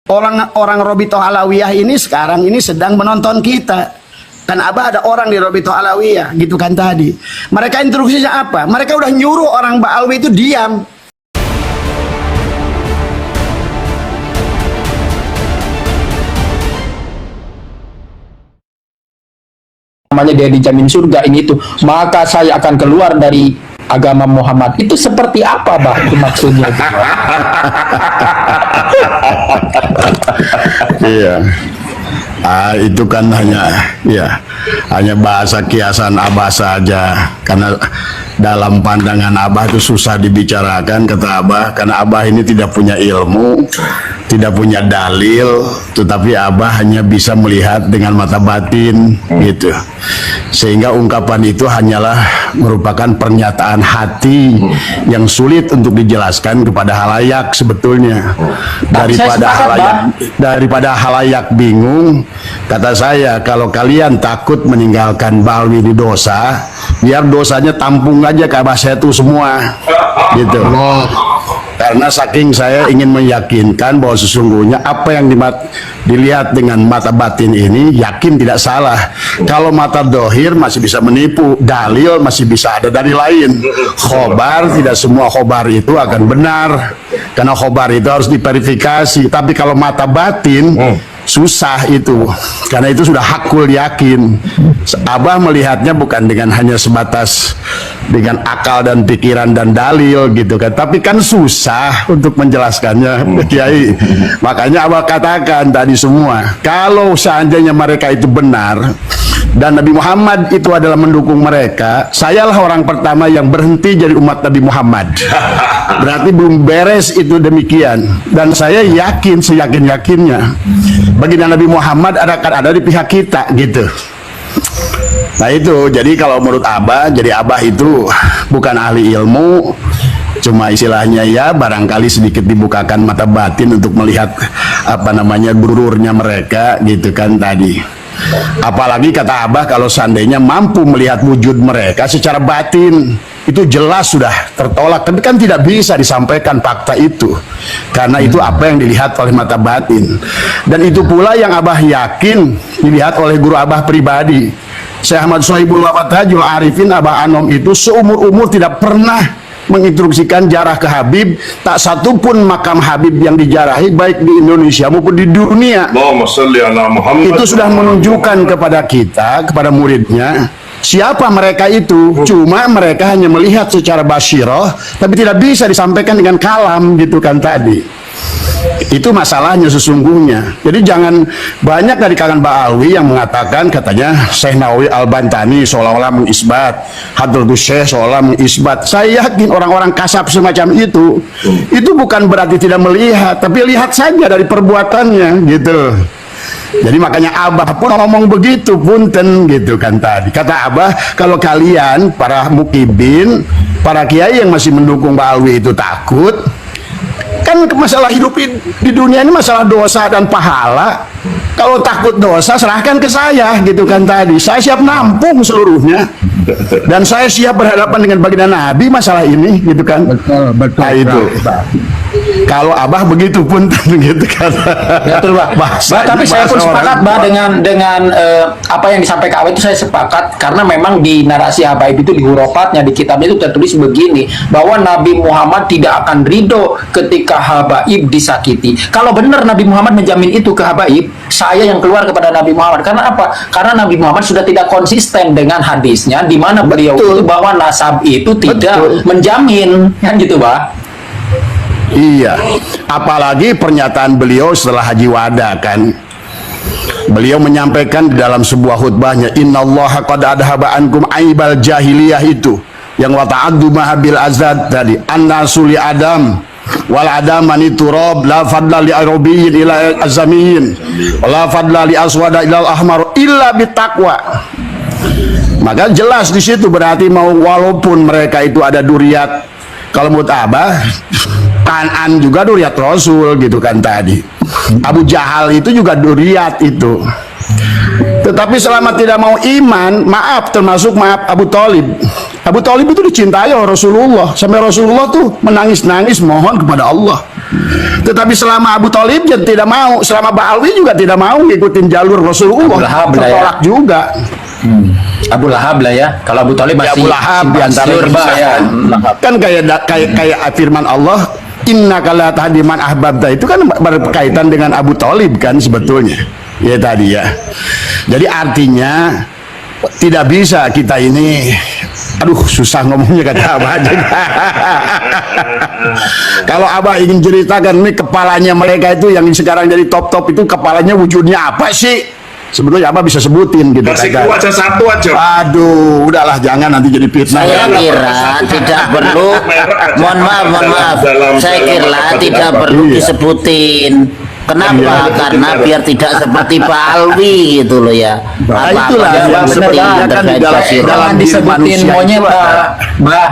Orang Robitoh Alawiyah ini sekarang ini sedang menonton kita. Kan Abah ada orang di Robitoh Alawiyah gitu kan tadi. Mereka instruksinya apa? Mereka udah nyuruh orang Ba'alwi itu diam. Namanya dia dijamin surga ini itu, maka saya akan keluar dari agama Muhammad. Itu seperti apa, Bah? Itu maksudnya itu. Iya. Itu kan hanya bahasa kiasan Abah saja, karena dalam pandangan Abah itu susah dibicarakan, kata Abah, karena Abah ini tidak punya ilmu, tidak punya dalil, tetapi Abah hanya bisa melihat dengan mata batin gitu. Sehingga ungkapan itu hanyalah merupakan pernyataan hati yang sulit untuk dijelaskan kepada halayak sebetulnya. Daripada halayak bingung, kata saya, kalau kalian takut meninggalkan Ba'alwi di dosa, biar dosanya tampung aja ke Abah saya itu semua gitu. Karena saking saya ingin meyakinkan bahwa sesungguhnya apa yang dilihat dengan mata batin ini yakin tidak salah. Kalau mata dohir masih bisa menipu, dalil masih bisa ada dari lain. Khobar, tidak semua khobar itu akan benar, karena khobar itu harus diverifikasi. Tapi kalau mata batin susah itu, karena itu sudah hakul yakin. Abah melihatnya bukan dengan hanya sebatas dengan akal dan pikiran dan dalil gitu kan, tapi kan susah untuk menjelaskannya, Kiai. Makanya Abah katakan tadi semua, kalau seandainya mereka itu benar dan Nabi Muhammad itu adalah mendukung mereka, sayalah orang pertama yang berhenti jadi umat Nabi Muhammad. Berarti belum beres itu demikian. Dan saya yakin, seyakin-yakinnya baginda Nabi Muhammad akan ada di pihak kita gitu. Nah itu, jadi kalau menurut Abah, jadi Abah itu bukan ahli ilmu, cuma istilahnya ya barangkali sedikit dibukakan mata batin untuk melihat apa namanya gururnya mereka gitu kan tadi. Apalagi kata Abah, kalau seandainya mampu melihat wujud mereka secara batin, itu jelas sudah tertolak. Tapi kan tidak bisa disampaikan fakta itu, karena itu apa yang dilihat oleh mata batin. Dan itu pula yang Abah yakin dilihat oleh guru Abah pribadi, Syekh Ahmad Sohibul Wafatajul Arifin Abah Anom, itu seumur-umur tidak pernah menginstruksikan jarah ke Habib. Tak satupun makam Habib yang dijarahi baik di Indonesia maupun di dunia. Itu sudah menunjukkan kepada kita, kepada muridnya, siapa mereka itu. Cuma mereka hanya melihat secara basyirah, tapi tidak bisa disampaikan dengan kalam gitu kan tadi. Itu masalahnya sesungguhnya. Jadi jangan banyak dari kalangan Ba'alwi yang mengatakan, katanya Syekh Nawawi Al-Bantani seolah-olah mengisbat, Hadratus Syekh seolah mengisbat. Saya yakin orang-orang kasap semacam itu bukan berarti tidak melihat, tapi lihat saja dari perbuatannya gitu. Jadi makanya Abah pun ngomong begitu, punten gitu kan tadi. Kata Abah, kalau kalian para mukibin, para kiai yang masih mendukung Ba'alwi itu takut, kan masalah hidup di dunia ini masalah dosa dan pahala. Kalau takut dosa, serahkan ke saya gitu kan tadi. Saya siap nampung seluruhnya, dan saya siap berhadapan dengan baginda Nabi masalah ini gitu kan. Betul. Nah, itu kalau Abah begitu pun gitu kan. Betul, Bah. Tapi saya pun sepakat, Bah, dengan apa yang disampaikan Abah itu saya sepakat, karena memang di narasi Habaib itu, di hurufnya, di kitabnya itu tertulis begini, bahwa Nabi Muhammad tidak akan ridho ketika Habaib disakiti. Kalau benar Nabi Muhammad menjamin itu ke Habaib, saya yang keluar kepada Nabi Muhammad. Karena apa? Karena Nabi Muhammad sudah tidak konsisten dengan hadisnya, di mana beliau itu bahwa nasab itu tidak menjamin, kan gitu, Bah. Iya, apalagi pernyataan beliau setelah Haji Wada kan. Beliau menyampaikan di dalam sebuah khutbahnya, innallaha qad adhaba ankum aibal jahiliyah, itu yang wa ta'addu mahabil azad tadi, annasuli adam wal adamani turab, la fadla li arabiyyin ila azamiyin, la fadla li aswada ila ahmar illa bitaqwa. Maka jelas di situ berarti mau walaupun mereka itu ada duriat, kalau menurut Abah Kanan juga duriat Rasul gitu kan tadi. Abu Jahal itu juga duriat itu. Tetapi selama tidak mau iman, maaf, termasuk maaf Abu Thalib. Abu Thalib itu dicintai oleh Rasulullah, sampai Rasulullah tuh menangis-nangis mohon kepada Allah, Tetapi selama Abu Thalib tidak mau, selama Ba'alwi juga tidak mau ngikutin jalur Rasulullah, Abu Lahab lah ya. tertolak juga. Abu Lahab lah ya. Kalau Abu Thalib Ya, masih Abu Lahab di antara surba ya. Kan kayak firman Allah, innaka la tahdi man ahbabta, itu kan berkaitan dengan Abu Thalib kan sebetulnya. Ya tadi ya. Jadi artinya tidak bisa kita ini, aduh susah ngomongnya kata Abah aja. Kalau Abah ingin ceritakan ini kepalanya mereka itu yang sekarang jadi top itu kepalanya wujudnya apa sih? Sebetulnya Abah bisa sebutin gitu. Kasih gua aja satu aja. Aduh, udahlah jangan nanti jadi fitnah. Saya kira tidak perlu, mohon maaf, saya kira tidak perlu disebutin. Kenapa? Karena biar tidak seperti Pak Alwi gitu loh ya. Nah, Apa-apa itulah yang yang penting sebenarnya kan terkait di dalam- Basiro. dalam Jangan diri disebutin manusia monyet, itu ada. Mbah.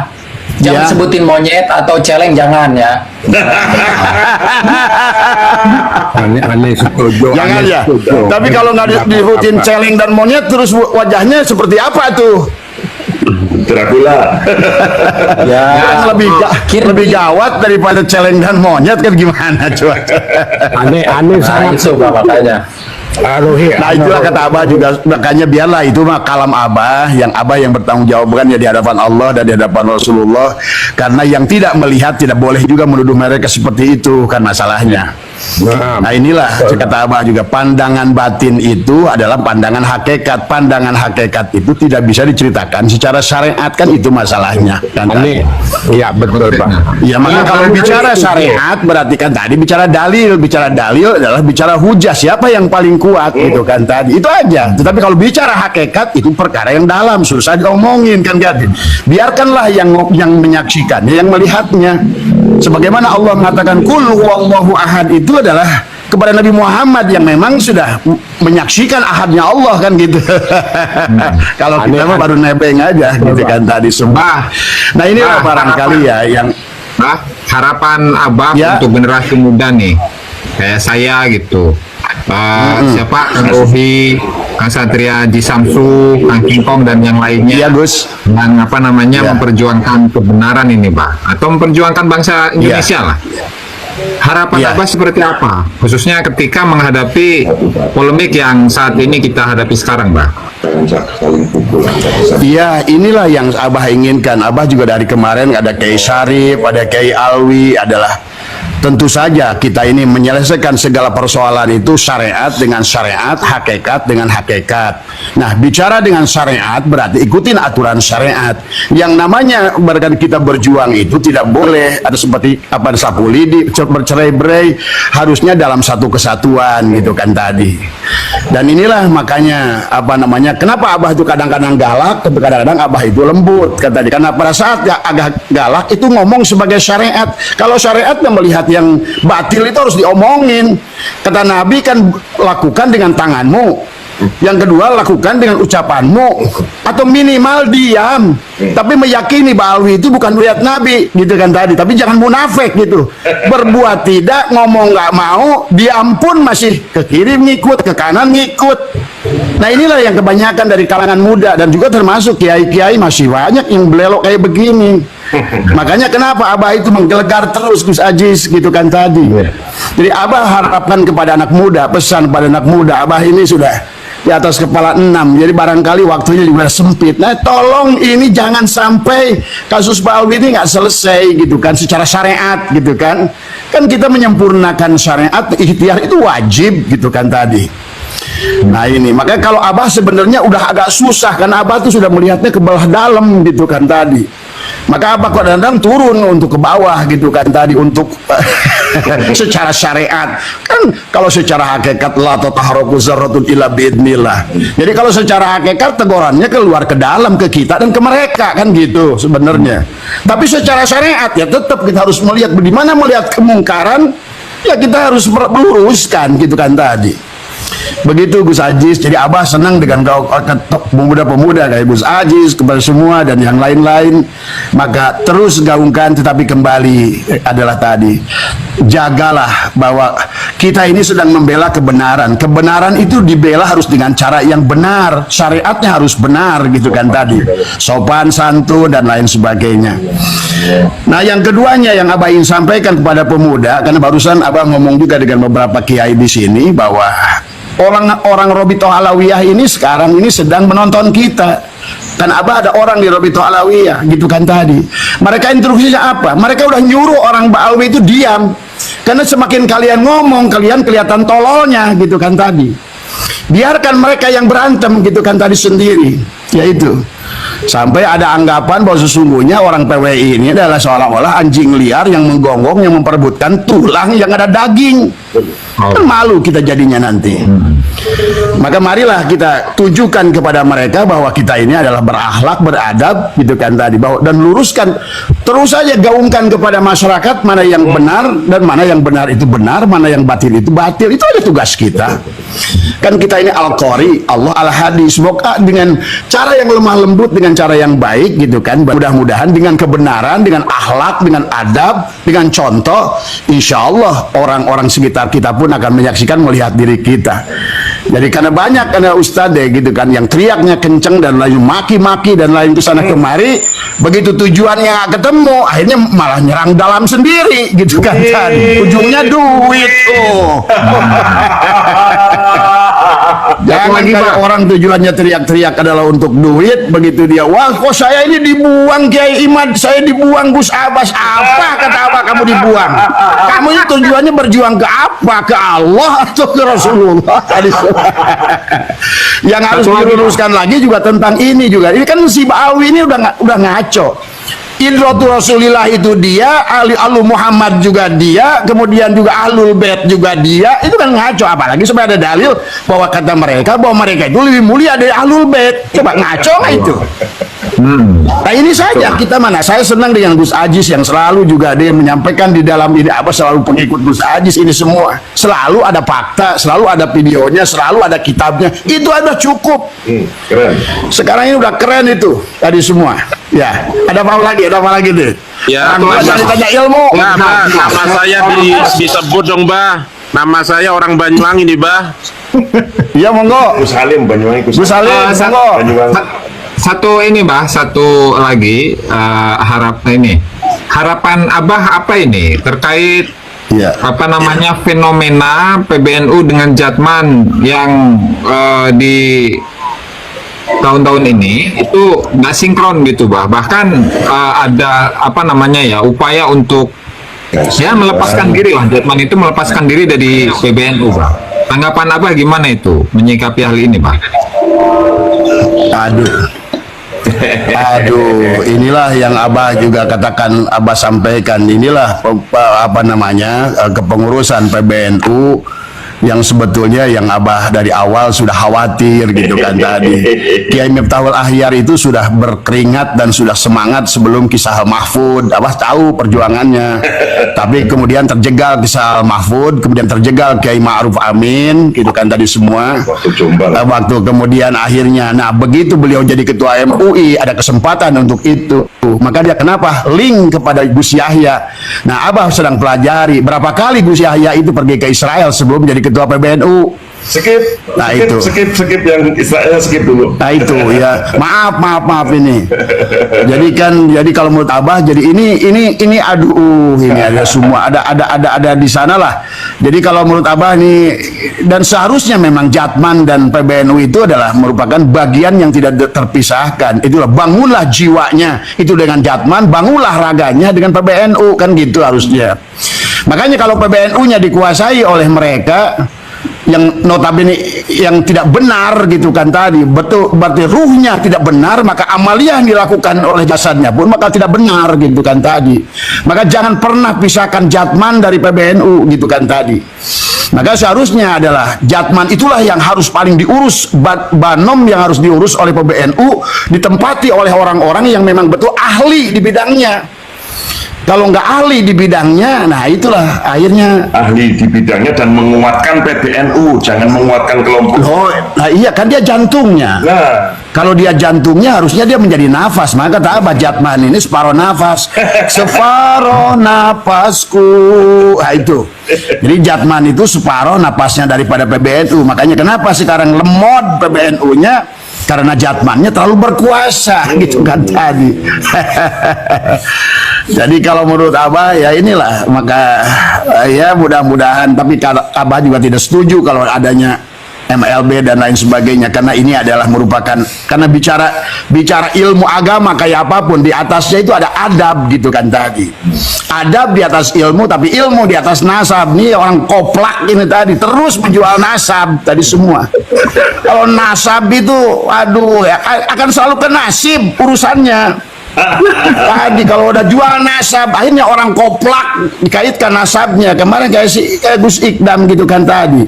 Jangan Ya. sebutin monyet atau celeng, jangan ya. Aneh setuju. Jangan ya. Tapi kalau nggak disebutin celeng dan monyet, terus wajahnya seperti apa tuh? Dracula. Ya. Kan lebih gawat daripada celeng dan monyet kan gimana coba? Aneh Nah, sangat. itu Mbah, makanya. Nah itulah kata Abah juga, makanya biarlah itu mah kalam Abah, yang Abah yang bertanggung jawabkan ya di hadapan Allah dan di hadapan Rasulullah, karena yang tidak melihat tidak boleh juga menuduh mereka seperti itu kan masalahnya. Nah inilah kata Abah juga, pandangan batin itu adalah pandangan hakikat. Pandangan hakikat itu tidak bisa diceritakan secara syariat, kan itu masalahnya kan. Iya betul Pak. Ya maka kalau bicara syariat berarti kan tadi bicara dalil adalah bicara hujah, siapa yang paling kuat gitu kan tadi, itu aja. Tetapi kalau bicara hakikat itu perkara yang dalam, susah diomongin kan gitu. Biarkanlah yang menyaksikannya, yang melihatnya. Sebagaimana Allah mengatakan kul huwallahu ahad, itu adalah kepada Nabi Muhammad yang memang sudah menyaksikan ahadnya Allah kan gitu. Kalau kita mah baru nebeng aja gitu kan tadi semua. Nah inilah barangkali ya yang harapan Abah Ya. untuk generasi muda nih, kayak saya gitu. Siapa Kang Rohi, Kang Satria Haji Samsu, Kang Kingkong dan yang lainnya, Iya Gus. yang apa namanya Ya. memperjuangkan kebenaran ini, Pak, atau memperjuangkan bangsa Indonesia lah. Harapan Ya. Abah seperti apa, khususnya ketika menghadapi polemik yang saat ini kita hadapi sekarang, Pak? Iya, inilah yang Abah inginkan. Abah juga dari kemarin ada Kiai Syarif, ada Kiai Alwi, adalah tentu saja kita ini menyelesaikan segala persoalan itu syariat dengan syariat, hakikat dengan hakikat. Nah, bicara dengan syariat berarti ikutin aturan syariat. Yang namanya berarti kita berjuang itu tidak boleh ada seperti apa sapu lidi, bercerai-berai, harusnya dalam satu kesatuan gitu kan tadi. Dan inilah makanya apa namanya, kenapa Abah itu kadang-kadang galak, tapi kadang-kadang Abah itu lembut kan tadi. Karena pada saat agak galak itu ngomong sebagai syariat. Kalau syariatnya melihat yang batil itu harus diomongin. Kata Nabi kan, lakukan dengan tanganmu. Yang kedua, lakukan dengan ucapanmu, atau minimal diam tapi meyakini bahwa itu bukan ayat Nabi gitu kan tadi. Tapi jangan munafik gitu, berbuat tidak, ngomong nggak mau, diam pun masih ke kiri ngikut, ke kanan ngikut. Nah inilah yang kebanyakan dari kalangan muda, dan juga termasuk kiai-kiai masih banyak yang belelok kayak begini. Makanya kenapa Abah itu menggelegar terus Gus Ajis gitu kan tadi. Jadi Abah harapkan kepada anak muda, pesan pada anak muda, Abah ini sudah di atas kepala 6, jadi barangkali waktunya juga sempit. Nah tolong ini jangan sampai kasus Pak Alwi ini nggak selesai gitu kan secara syariat gitu kan. Kan kita menyempurnakan syariat, ikhtiar itu wajib gitu kan tadi. Nah ini makanya kalau Abah sebenarnya udah agak susah, karena Abah tuh sudah melihatnya ke bawah dalam gitu kan tadi. Maka Abah kadang-kadang turun untuk ke bawah gitu kan tadi, untuk secara syariat. Kan kalau secara hakikat la tataharaku zarratun illa biidnillah. Jadi kalau secara hakikat tegurannya keluar ke dalam, ke kita dan ke mereka kan gitu sebenarnya. Tapi secara syariat ya tetap kita harus melihat, bagaimana melihat kemungkaran ya kita harus meluruskan gitu kan tadi. Begitu Gus Ajis. Jadi Abah senang dengan kau pemuda-pemuda kayak Gus Ajis, kepada semua dan yang lain-lain. Maka terus gaungkan, tetapi kembali adalah tadi, jagalah bahwa kita ini sedang membela kebenaran. Kebenaran itu dibela harus dengan cara yang benar, syariatnya harus benar gitu kan tadi, sopan santun dan lain sebagainya. Nah yang keduanya yang Abah ingin sampaikan kepada pemuda, karena barusan Abah ngomong juga dengan beberapa kiai di sini bahwa orang-orang Robitoh Alawiyah ini sekarang ini sedang menonton kita. Kan Abah ada orang di Robitoh Alawiyah gitu kan tadi. Mereka instruksinya apa? Mereka udah nyuruh orang Ba'alwi itu diam. Karena semakin kalian ngomong, kalian kelihatan tololnya gitu kan tadi. Biarkan mereka yang berantem gitu kan tadi sendiri. Yaitu sampai ada anggapan bahwa sesungguhnya orang PWI ini adalah seolah-olah anjing liar yang menggonggong, yang memperebutkan tulang yang ada daging. Kan malu kita jadinya nanti. Maka marilah kita tunjukkan kepada mereka bahwa kita ini adalah berakhlak, beradab gitu kan tadi, bahwa dan luruskan terus saja, gaungkan kepada masyarakat mana yang benar dan mana yang benar itu benar, mana yang batil itu batil. Itu aja tugas kita. Kan kita ini Al-Qari, Allah Al-Hadi. Semoga dengan cara yang lemah lembut, dengan cara yang baik gitu kan, mudah-mudahan dengan kebenaran, dengan akhlak, dengan adab, dengan contoh, insya Allah orang-orang sekitar kita pun akan menyaksikan, melihat diri kita. Jadi karena banyak ada ustadz gitu kan yang teriaknya kenceng dan lain maki-maki dan lain kesana kemari, begitu tujuannya nggak ketemu, akhirnya malah nyerang dalam sendiri gitu kan tadi. Ujungnya duit tuh. Jangan kalau orang tujuannya teriak-teriak adalah untuk duit, begitu dia, wah kok saya ini dibuang Kiai Imad, saya dibuang Gus Abbas, apa kata Abah kamu dibuang? Kamu ini tujuannya berjuang ke apa? Ke Allah atau ke Rasulullah? Yang harus diluruskan lagi juga tentang ini juga. Ini kan si Ba'alwi ini udah ngaco. Idratul Rasulillah itu dia, Ahlul Muhammad juga dia, kemudian juga Ahlul Bait juga dia. Itu kan ngaco, apalagi supaya ada dalil bahwa kata mereka bahwa mereka itu lebih mulia dari Ahlul Bait. Coba ngaco nggak itu? Nah ini saja kita mana. Saya senang dengan Gus Ajis yang selalu juga dia menyampaikan di dalam ini apa, selalu pengikut Gus Ajis ini semua. Selalu ada fakta, selalu ada videonya, selalu ada kitabnya. Itu ada cukup. Keren. Sekarang ini udah keren itu tadi semua. Ya, ada apa lagi? Ada apa lagi deh? Ya, tanya ilmu. Nah, Bah, nama saya disebut dong, Bah. Nama saya orang Banyuwangi nih, Bah. Iya, monggo. Gus Salim Banyuwangi. Gus Salim, monggo. Banyuwangi. Satu ini Bah, satu lagi harapan Abah apa ini terkait Iya. apa namanya fenomena PBNU dengan Jatman yang di tahun-tahun ini itu nggak sinkron gitu Bah. Bahkan ada apa namanya ya upaya untuk ya melepaskan diri lah, Jatman itu melepaskan diri dari PBNU Bah. Tanggapan Abah gimana itu menyikapi hal ini Bah? Aduh, inilah yang Abah juga katakan, Abah sampaikan, inilah apa namanya kepengurusan PBNU yang sebetulnya yang Abah dari awal sudah khawatir gitu kan tadi. Kiai Miftahul Ahyar itu sudah berkeringat dan sudah semangat sebelum kisah Mahfud. Abah tahu perjuangannya, tapi kemudian terjegal kisah Mahfud, kemudian terjegal Kiai Ma'ruf Amin gitu kan tadi semua. Waktu kemudian akhirnya, nah begitu beliau jadi ketua MUI ada kesempatan untuk itu, maka dia kenapa link kepada Gus Yahya. Nah Abah sedang pelajari berapa kali Gus Yahya itu pergi ke Israel sebelum jadi ketua PBNU. Skip. Nah itu. Skip yang Israel skip dulu. Nah itu ya. Maaf ini. Jadi kalau menurut Abah, jadi ini aduh ini ada semua ada di sana lah. Jadi kalau menurut Abah ini, dan seharusnya memang Jatman dan PBNU itu adalah merupakan bagian yang tidak terpisahkan. Itulah bangunlah jiwanya itu dengan Jatman, bangunlah raganya dengan PBNU, kan gitu harusnya. Makanya kalau PBNU-nya dikuasai oleh mereka yang notabene yang tidak benar gitu kan tadi, betul berarti ruhnya tidak benar, maka amaliyah yang dilakukan oleh jasadnya pun maka tidak benar gitu kan tadi. Maka jangan pernah pisahkan Jatman dari PBNU gitu kan tadi. Maka seharusnya adalah Jatman itulah yang harus paling diurus, Banom yang harus diurus oleh PBNU, ditempati oleh orang-orang yang memang betul ahli di bidangnya. Kalau nggak ahli di bidangnya, nah itulah akhirnya. Ahli di bidangnya dan menguatkan PBNU, jangan menguatkan kelompok. Oh, nah iya kan dia jantungnya. Nah, Kalau dia jantungnya harusnya dia menjadi nafas. Maka kata Abah Jatman ini separuh nafas. Separuh nafasku. Nah itu. Jadi Jatman itu separuh napasnya daripada PBNU. Makanya kenapa sekarang lemot PBNU-nya? Karena Jatmannya terlalu berkuasa gitu kan tadi. Jadi kalau menurut Abah ya inilah, maka ya mudah-mudahan, tapi Abah juga tidak setuju kalau adanya MLB dan lain sebagainya, karena ini adalah merupakan, karena bicara ilmu agama kayak apapun di atasnya itu ada adab gitu kan tadi. Adab di atas ilmu, tapi ilmu di atas nasab. Nih orang koplak ini tadi terus menjual nasab tadi semua. Kalau nasab itu aduh ya, akan selalu ke nasib urusannya. Tadi kalau udah jual nasab, akhirnya orang koplak dikaitkan nasabnya. Kemarin kayak Gus Ikdam gitu kan tadi.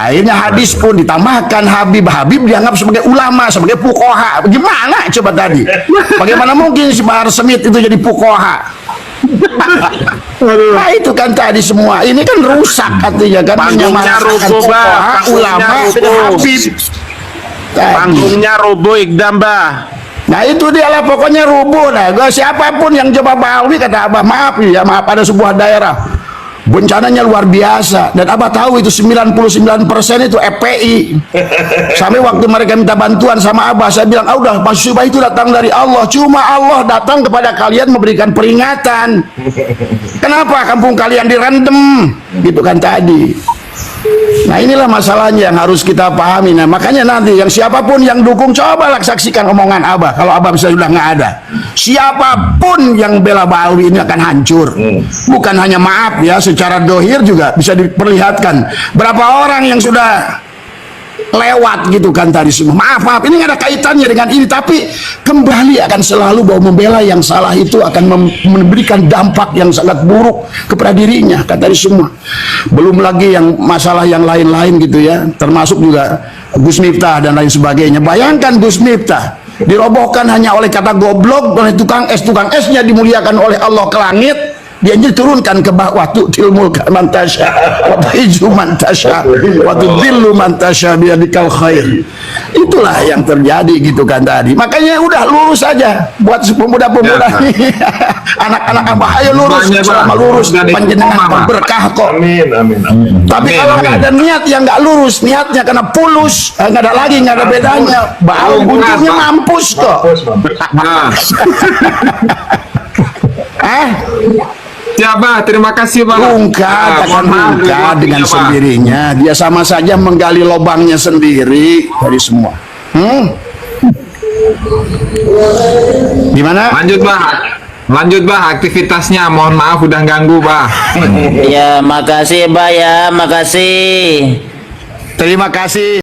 Akhirnya hadis pun ditambahkan Habib dianggap sebagai ulama, sebagai fuqaha. Gimana coba tadi? Bagaimana mungkin si Bahar Smith itu jadi fuqaha? Nah itu kan tadi semua. Ini kan rusak artinya kan. Panggungnya roboh, Bah. Ulama, Habib. Panggungnya roboh Ikdam, Bah. Nah itu dia lah pokoknya rubuh. Nah siapapun yang coba Bawi, kata Abah, maaf ya, maaf, ada sebuah daerah bencananya luar biasa, dan Abah tahu itu 99% itu FPI. Sampai waktu mereka minta bantuan sama Abah, saya bilang, udah musibah itu datang dari Allah, cuma Allah datang kepada kalian memberikan peringatan. Kenapa kampung kalian direndam gitu kan tadi. Nah inilah masalahnya yang harus kita pahami. Nah makanya nanti yang siapapun yang dukung, cobalah saksikan omongan Abah. Kalau Abah bisa sudah nggak ada, siapapun yang bela Bawi ini akan hancur. Bukan hanya maaf ya, secara dohir juga bisa diperlihatkan berapa orang yang sudah lewat gitu kan tadi semua. Maaf, ini nggak ada kaitannya dengan ini, tapi kembali akan selalu bahwa membela yang salah itu akan memberikan dampak yang sangat buruk kepada dirinya kan tadi semua. Belum lagi yang masalah yang lain-lain gitu ya, termasuk juga Gus Miftah dan lain sebagainya. Bayangkan Gus Miftah dirobohkan hanya oleh kata goblok oleh tukang esnya dimuliakan oleh Allah ke langit. Dia diturunkan ke bawah, tu'til mulka man tasya wa tu'izzu man tasya wa tudhillu man tasya biyadikal khair. Itulah yang terjadi gitu kan tadi. Makanya udah lurus aja buat pemuda-pemuda ini. Anak-anak Abah, ayo lurus, selama lurus panjenengan berkah kok. amin. Tapi kalau nggak ada niat yang nggak lurus, niatnya kena pulus, nggak ada lagi, nggak ada bedanya. Bau ujungnya mampus kok. Nah, siapa? Terima kasih, Bang. Bungka akan bungka dengan sendirinya. Dia sama saja menggali lubangnya sendiri dari semua. Gimana? Lanjut, Bah, aktivitasnya. Mohon maaf udah ganggu, Bah. Ya, makasih, Bah ya, makasih. Terima kasih.